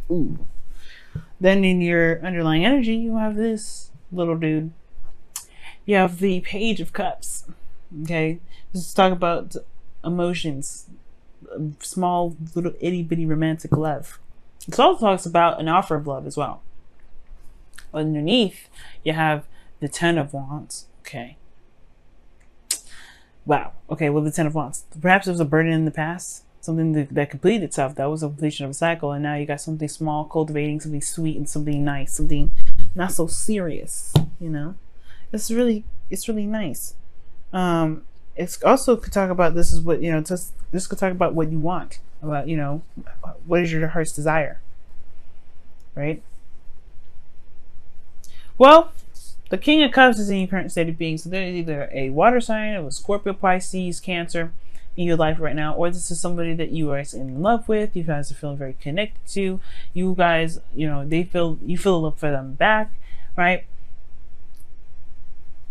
Ooh. Then in your underlying energy, you have this little dude. You have the Page of Cups. Okay, let's talk about emotions, small little itty bitty romantic love. It also talks about an offer of love as well. Underneath, you have the Ten of Wands. Okay. Wow. Okay, well, the Ten of Wands. Perhaps it was a burden in the past, something that completed itself. That was a completion of a cycle, and now you got something small, cultivating something sweet and something nice, something not so serious. You know, it's really nice. It's also could talk about this is what this could talk about what you want, about what is your heart's desire, right? Well, the King of Cups is in your current state of being, so there is either a water sign or a Scorpio, Pisces, Cancer in your life right now, or this is somebody that you are in love with. You guys are feeling very connected to. You guys, you feel love for them back, right?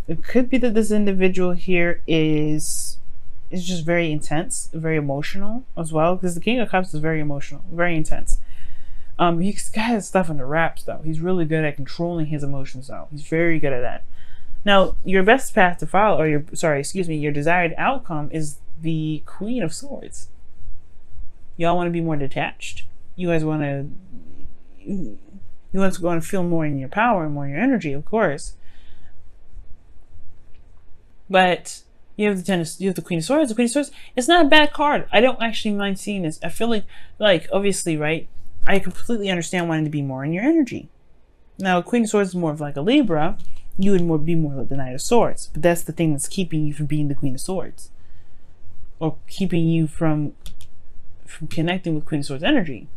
It could be that this individual here is just very intense, very emotional as well, because the King of Cups is very emotional, very intense. He's got his stuff under wraps though. He's really good at controlling his emotions though. He's very good at that. Now, your best path to follow, or your desired outcome is the Queen of Swords. Y'all want to be more detached. You guys want to feel more in your power and more in your energy, of course. But you have the Queen of Swords. The Queen of Swords, it's not a bad card. I don't actually mind seeing this. I feel like obviously, right? I completely understand wanting to be more in your energy. Now, Queen of Swords is more of like a Libra. You would be more like the Knight of Swords. But that's the thing that's keeping you from being the Queen of Swords, or keeping you from connecting with Queen of Swords energy.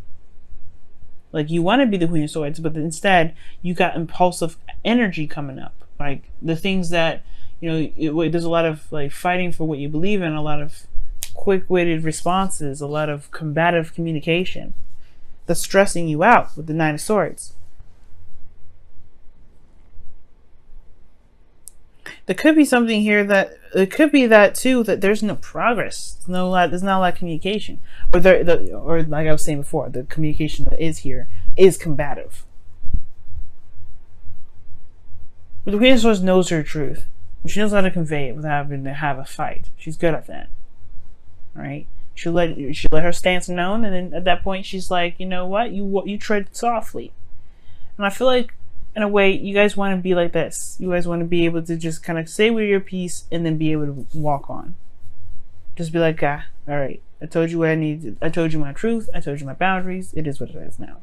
Like, you want to be the Queen of Swords, but instead you got impulsive energy coming up. Like the things that there's a lot of like fighting for what you believe in, a lot of quick-witted responses, a lot of combative communication that's stressing you out with the Nine of Swords. There could be something here that it could be that too, that there's no progress. There's not a lot of communication, or like I was saying before, the communication that is here is combative. But the Queen of Swords knows her truth. She knows how to convey it without having to have a fight. She's good at that, right? She'll let her stance known, and then at that point, she's like, you know what? You tread softly. And I feel like, in a way, you guys want to be like this. You guys want to be able to just kind of say with your piece and then be able to walk on. Just be like, all right, I told you what I needed. I told you my truth. I told you my boundaries. It is what it is now.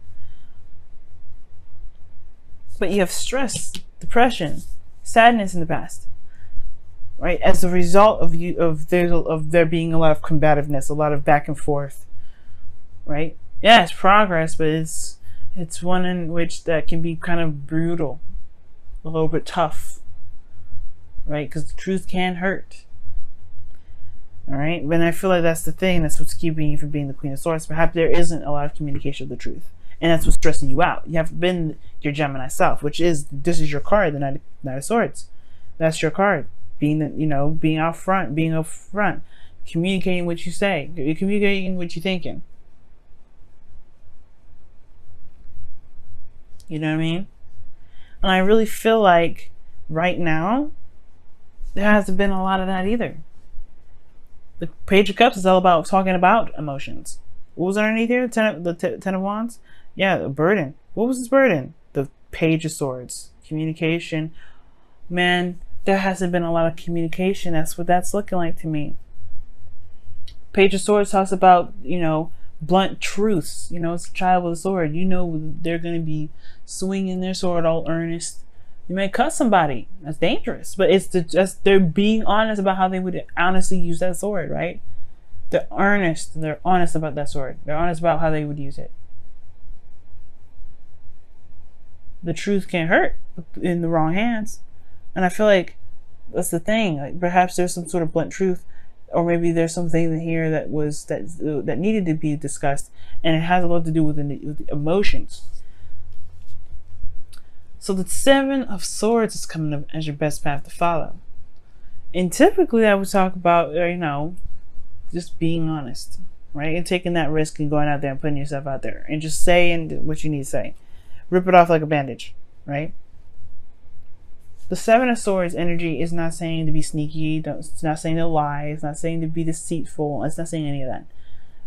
But you have stress, depression, sadness in the past, right? As a result of there being a lot of combativeness, a lot of back and forth, right? Yeah, it's progress, but it's one in which that can be kind of brutal, a little bit tough, right? Because the truth can hurt. All right, but I feel like that's the thing. That's what's keeping you from being the Queen of Swords. Perhaps there isn't a lot of communication of the truth, and that's what's stressing you out. You haven't been your Gemini self, this is your card, the Knight of Swords. That's your card. Being out front, communicating what you say, communicating what you're thinking. You know what I mean? And I really feel like right now there hasn't been a lot of that either. The Page of Cups is all about talking about emotions. What was underneath here? The Ten of Wands? Yeah, a burden. What was this burden? The Page of Swords. Communication. Man, there hasn't been a lot of communication. That's what that's looking like to me. Page of Swords talks about, blunt truths. It's a child with a sword. They're going to be swinging their sword all earnest. You may cut somebody. That's dangerous. But they're being honest about how they would honestly use that sword, right? They're earnest. They're honest about that sword. They're honest about how they would use it. The truth can hurt in the wrong hands. And I feel like that's the thing. Like, perhaps there's some sort of blunt truth, or maybe there's something here that needed to be discussed, and it has a lot to do with the emotions. So the Seven of Swords is coming up as your best path to follow. And typically I would talk about, just being honest. right? And taking that risk and going out there and putting yourself out there and just saying what you need to say. Rip it off like a bandage, right? The Seven of Swords energy is not saying to be sneaky. It's not saying to lie. It's not saying to be deceitful. It's not saying any of that.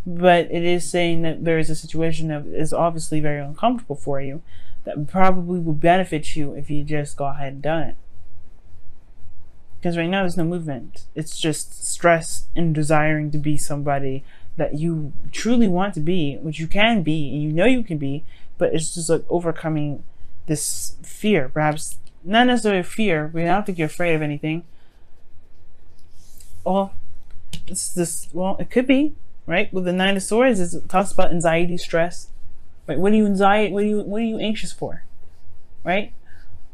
But it is saying that there is a situation that is obviously very uncomfortable for you that probably will benefit you if you just go ahead and done it. Because right now there's no movement. It's just stress and desiring to be somebody that you truly want to be, which you can be and you know you can be, but it's just like overcoming this fear. Perhaps not necessarily fear, but I don't think you're afraid of anything. Well, it could be, right? With the Nine of Swords, it talks about anxiety, stress. Right? What are you anxious for? Right?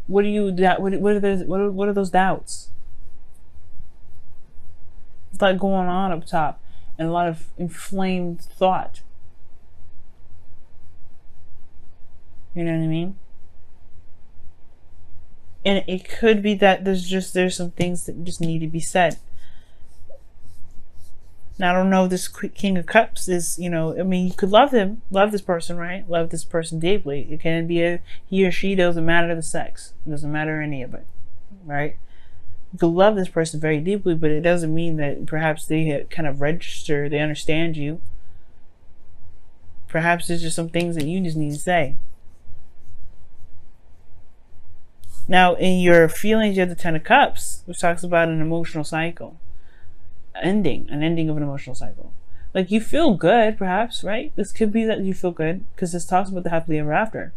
What are those doubts? It's like going on up top and a lot of inflamed thought. You know what I mean? And it could be that there's some things that just need to be said. Now, I don't know if this King of Cups is, I mean, you could love this person, right? Love this person deeply. It can be he or she, doesn't matter the sex. It doesn't matter any of it, right? You could love this person very deeply, but it doesn't mean that perhaps they kind of register, they understand you. Perhaps there's just some things that you just need to say. Now, in your feelings, you have the Ten of Cups, which talks about an emotional cycle. An ending of an emotional cycle. Like, you feel good, perhaps, right? This could be that you feel good, because this talks about the happily ever after.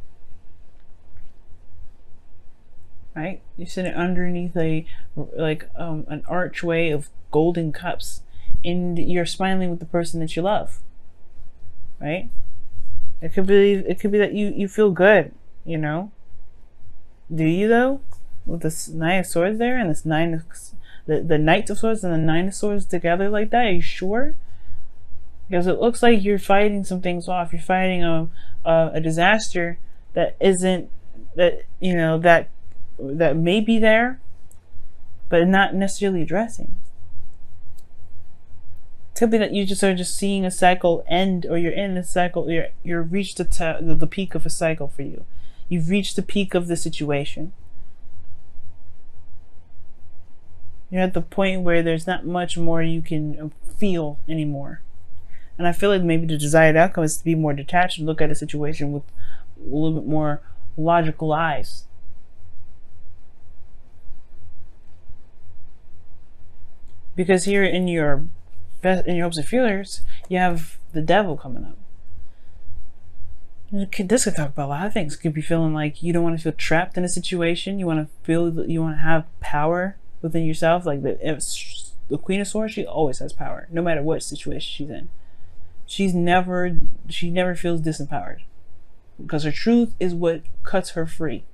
Right? You're sitting underneath an archway of golden cups, and you're smiling with the person that you love. Right? It could be that you feel good, Do you though? With this Nine of Swords there and this the Knight of Swords and the Nine of Swords together like that, are you sure? Because it looks like you're fighting some things off. You're fighting a disaster that isn't, that may be there, but not necessarily addressing. It could be that you just are just seeing a cycle end, or you're in a cycle. You're reached the peak of a cycle for you. You've reached the peak of the situation. You're at the point where there's not much more you can feel anymore. And I feel like maybe the desired outcome is to be more detached and look at a situation with a little bit more logical eyes. Because here in your hopes and feelers, you have the devil coming up. This could talk about a lot of things. It could be feeling like you don't want to feel trapped in a situation. You want to feel that you want to have power within yourself. Like the Queen of Swords, she always has power, no matter what situation she's in. She never feels disempowered, because her truth is what cuts her free.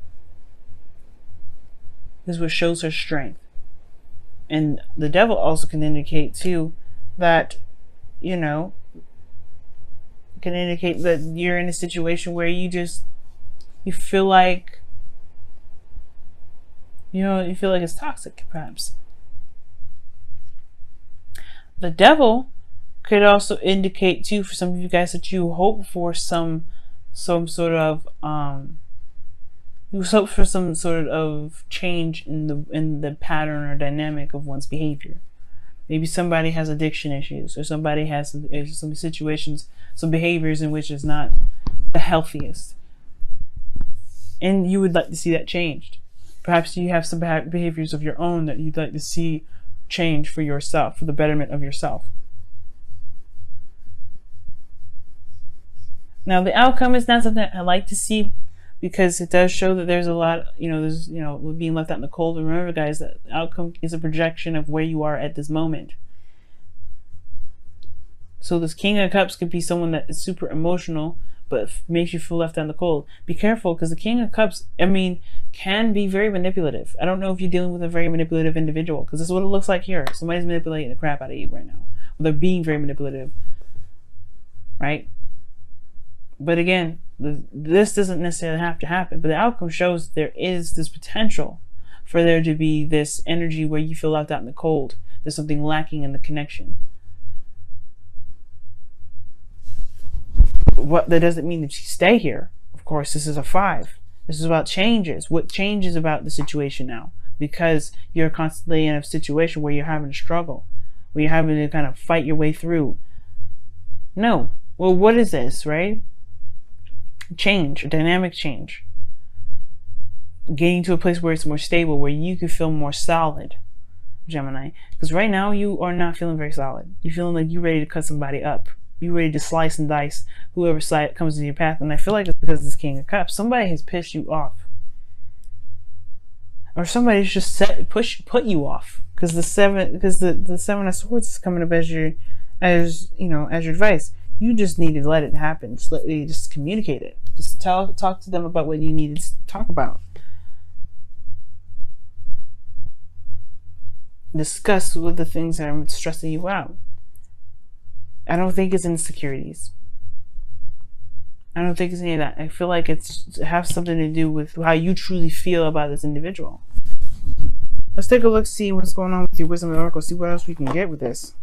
This is what shows her strength. And the devil also can indicate too that, can indicate that you're in a situation where you feel like, you feel like it's toxic, perhaps. The devil could also indicate too, for some of you guys, that you hope for some sort of change in the pattern or dynamic of one's behavior. Maybe somebody has addiction issues, or somebody has some situations, some behaviors in which is not the healthiest, and you would like to see that changed. Perhaps you have some behaviors of your own that you'd like to see change for yourself, for the betterment of yourself. Now, the outcome is not something I like to see, because it does show that there's a lot, there's, being left out in the cold. Remember, guys, that the outcome is a projection of where you are at this moment. So this King of Cups could be someone that is super emotional, but makes you feel left out in the cold. Be careful, because the King of Cups, can be very manipulative. I don't know if you're dealing with a very manipulative individual, because this is what it looks like here. Somebody's manipulating the crap out of you right now. Or they're being very manipulative, right? But again, this doesn't necessarily have to happen, but the outcome shows there is this potential for there to be this energy where you feel left out in the cold. There's something lacking in the connection. what that doesn't mean that you stay here. Of course, this is a 5. This is about changes. What changes about the situation now? Because you're constantly in a situation where you're having to struggle, where you're having to kind of fight your way through. No. Well, what is this, right? Change, a dynamic change. Getting to a place where it's more stable, where you can feel more solid, Gemini. Because right now you are not feeling very solid. You're feeling like you're ready to cut somebody up. You're ready to slice and dice whoever side comes into your path. And I feel like it's because of this King of Cups. Somebody has pissed you off. Or somebody's just put you off. Because the seven of Swords is coming up as your advice. You just need to let it happen. Just communicate it. Just talk to them about what you need to talk about. Discuss with the things that are stressing you out. I don't think it's insecurities. I don't think it's any of that. I feel like it has something to do with how you truly feel about this individual. Let's take a look, see what's going on with your Wisdom of the Oracle, see what else we can get with this.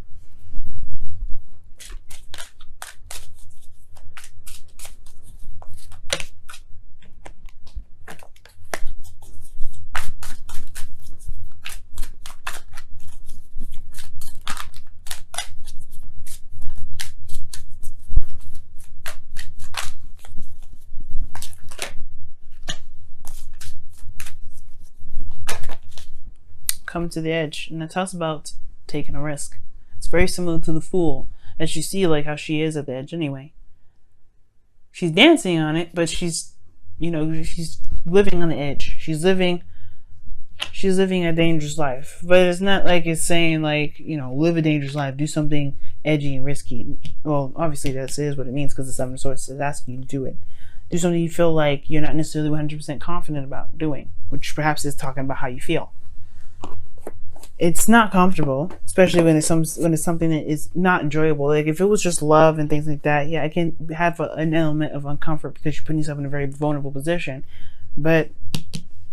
Come to the edge, and it talks about taking a risk. It's very similar to the Fool, as you see, like how she is at the edge anyway. She's dancing on it, but she's living on the edge. She's living a dangerous life. But it's not like it's saying like, live a dangerous life, do something edgy and risky. Well, obviously that is what it means, because the Seven of Swords is asking you to do it. Do something you feel like you're not necessarily 100% confident about doing, which perhaps is talking about how you feel. It's not comfortable, especially when it's something that is not enjoyable. Like if it was just love and things like that, yeah, it can have an element of uncomfort because you're putting yourself in a very vulnerable position. But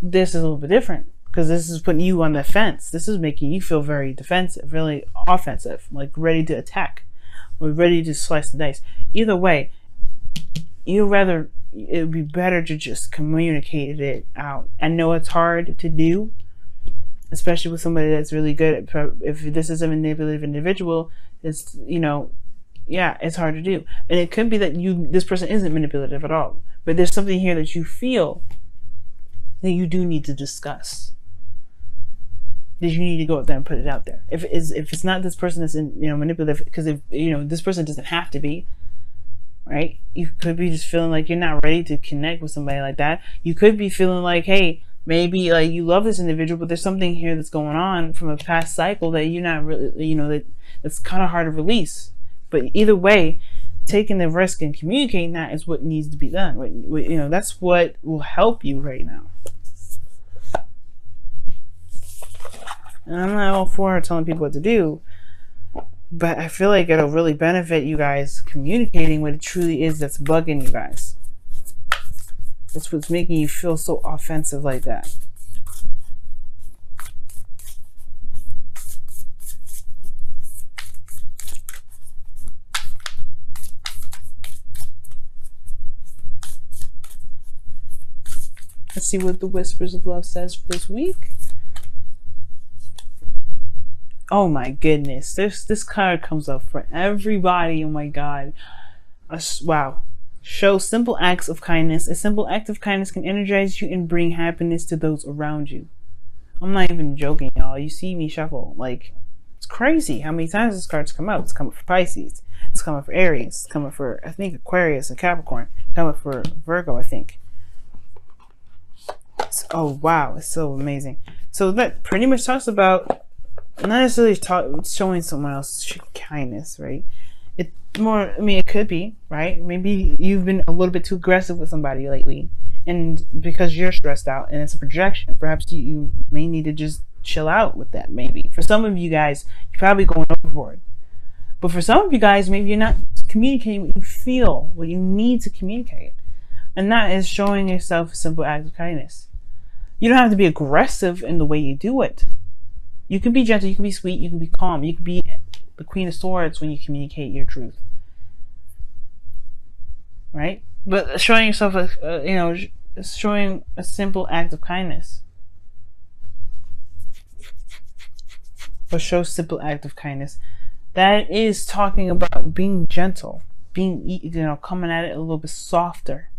this is a little bit different, because this is putting you on the fence. This is making you feel very defensive, really offensive, like ready to attack or ready to slice the dice. Either way, it would be better to just communicate it out. I know it's hard to do, especially with somebody that's really good at, if this is a manipulative individual, it's, it's hard to do. And it could be that this person isn't manipulative at all, but there's something here that you feel that you do need to discuss, that you need to go out there and put it out there. If it's not this person that's manipulative, because if this person doesn't have to be, right? You could be just feeling like you're not ready to connect with somebody like that. You could be feeling like, hey, maybe like you love this individual, but there's something here that's going on from a past cycle that you're not really, that's kind of hard to release. But either way, taking the risk and communicating that is what needs to be done. That's what will help you right now. And I'm not all for telling people what to do, but I feel like it'll really benefit you guys communicating what it truly is that's bugging you guys. That's what's making you feel so offensive like that. Let's see what the Whispers of Love says for this week. Oh my goodness. This card comes up for everybody. Oh my God. Wow. Show simple acts of kindness. A simple act of kindness can energize you and bring happiness to those around you. I'm not even joking, y'all. You see me shuffle. Like, it's crazy how many times this card's come out. It's coming for Pisces. It's coming for Aries. It's coming for, I think, Aquarius and Capricorn. It's coming for Virgo, I think. Oh, wow. It's so amazing. So that pretty much talks about not necessarily showing someone else kindness, right? It more, it could be, right? Maybe you've been a little bit too aggressive with somebody lately, and because you're stressed out and it's a projection, perhaps you may need to just chill out with that. Maybe for some of you guys, you're probably going overboard, but for some of you guys, maybe you're not communicating what you feel, what you need to communicate, and that is showing yourself a simple act of kindness. You don't have to be aggressive in the way you do it. You can be gentle, you can be sweet, you can be calm, you can be the Queen of Swords when you communicate your truth. right? But showing yourself showing a simple act of kindness, or show simple act of kindness. That is talking about being gentle, being, coming at it a little bit softer.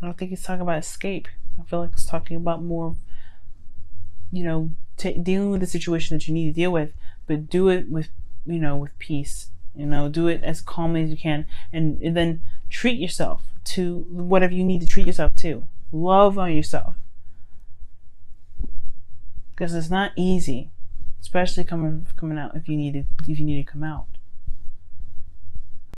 I don't think it's talking about escape. I feel like it's talking about more, dealing with the situation that you need to deal with, but do it with, with peace. Do it as calmly as you can, and then treat yourself to whatever you need to treat yourself to. Love on yourself, because it's not easy, especially coming out if you need to come out.